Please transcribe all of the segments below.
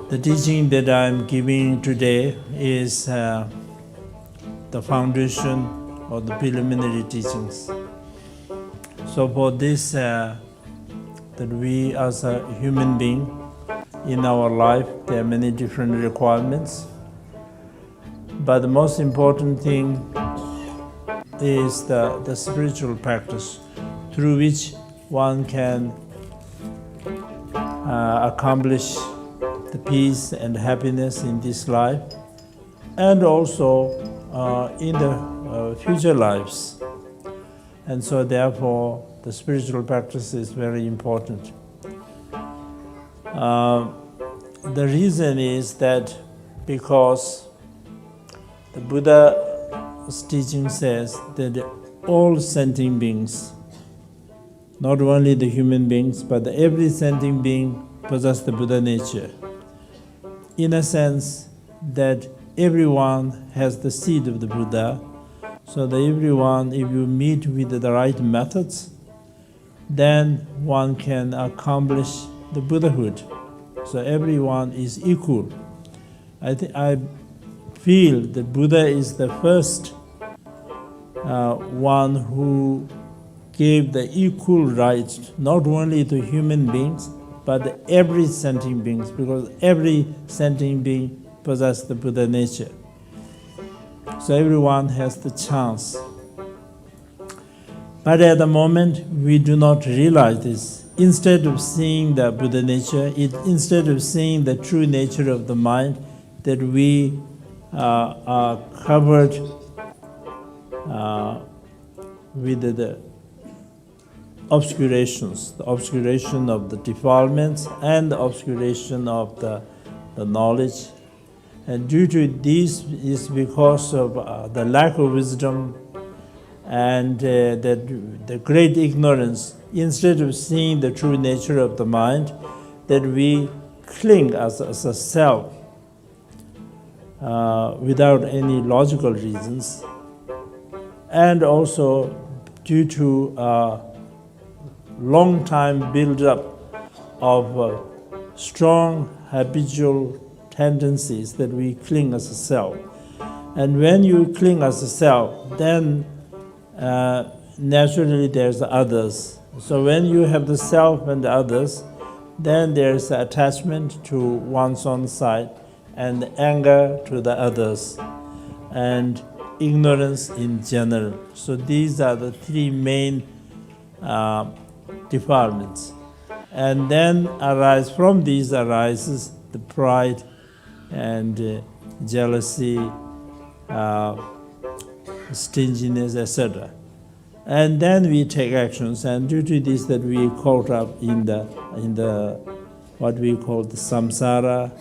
The teaching that I'm giving today is the foundation or the preliminary teachings. So for this, that we as a human being in our life, there are many different requirements. But the most important thing is the spiritual practice through which one can accomplish the peace and happiness in this life, and also in the future lives. And so therefore, the spiritual practice is very important. The reason is that because the Buddha's teaching says that all sentient beings, not only the human beings, but every sentient being possess the Buddha nature. In a sense that everyone has the seed of the Buddha, so that everyone, if you meet with the right methods, then one can accomplish the Buddhahood. So everyone is equal. I feel that Buddha is the first one who gave the equal rights not only to human beings, but every sentient beings, because every sentient being possesses the Buddha nature. So everyone has the chance. But at the moment, we do not realize this. Instead of seeing the Buddha nature, instead of seeing the true nature of the mind, that we are covered with the obscurations, the obscuration of the defilements and the obscuration of the knowledge. And due to this is because of the lack of wisdom and the great ignorance. Instead of seeing the true nature of the mind, that we cling as a self without any logical reasons, and also due to long time build-up of strong habitual tendencies that we cling as a self. And when you cling as a self, then naturally there's others. So when you have the self and the others, then there's attachment to one's own side and anger to the others and ignorance in general. So these are the three main defilements. And then from these arises the pride and jealousy, stinginess, etc. And then we take actions, and due to this that we caught up in the what we call the samsara,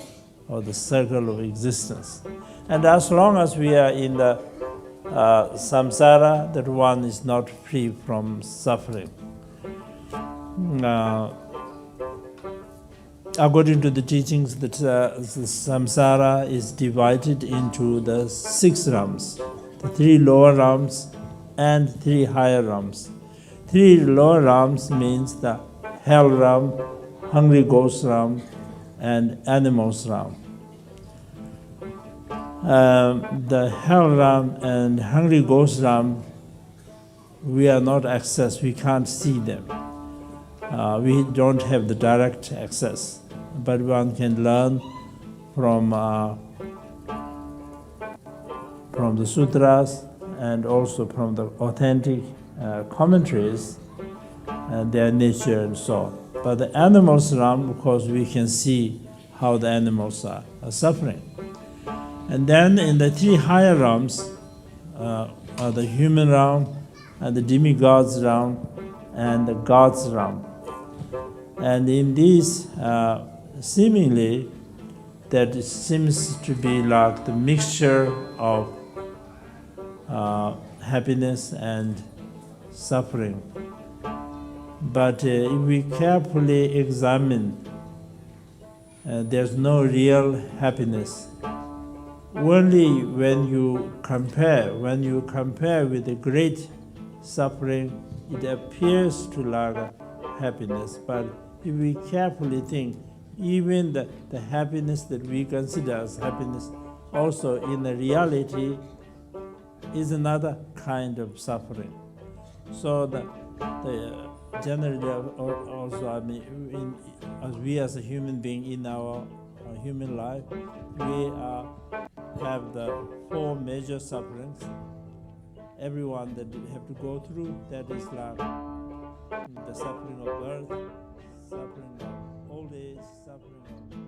or the circle of existence. And as long as we are in the samsara, that one is not free from suffering. According to the teachings, that the samsara is divided into the 6 realms, the 3 lower realms and 3 higher realms. 3 lower realms means the hell realm, hungry ghost realm, and animals realm. The hell realm and hungry ghost realm, we are not accessed, we can't see them. We don't have the direct access, but one can learn from the sutras and also from the authentic commentaries and their nature and so on. But the animals realm, of course, we can see how the animals are suffering. And then in the 3 higher realms are the human realm and the demigods realm and the gods realm. And in these, seemingly, that it seems to be like the mixture of happiness and suffering. But if we carefully examine, there's no real happiness. Only when you compare with the great suffering, it appears to lack happiness. But if we carefully think, Even the happiness that we consider as happiness, also in the reality, is another kind of suffering. So generally also, I mean, as we as a human being in our human life, we have the four major sufferings. Everyone that have to go through, that is like the suffering of birth, suffering of old age, suffering of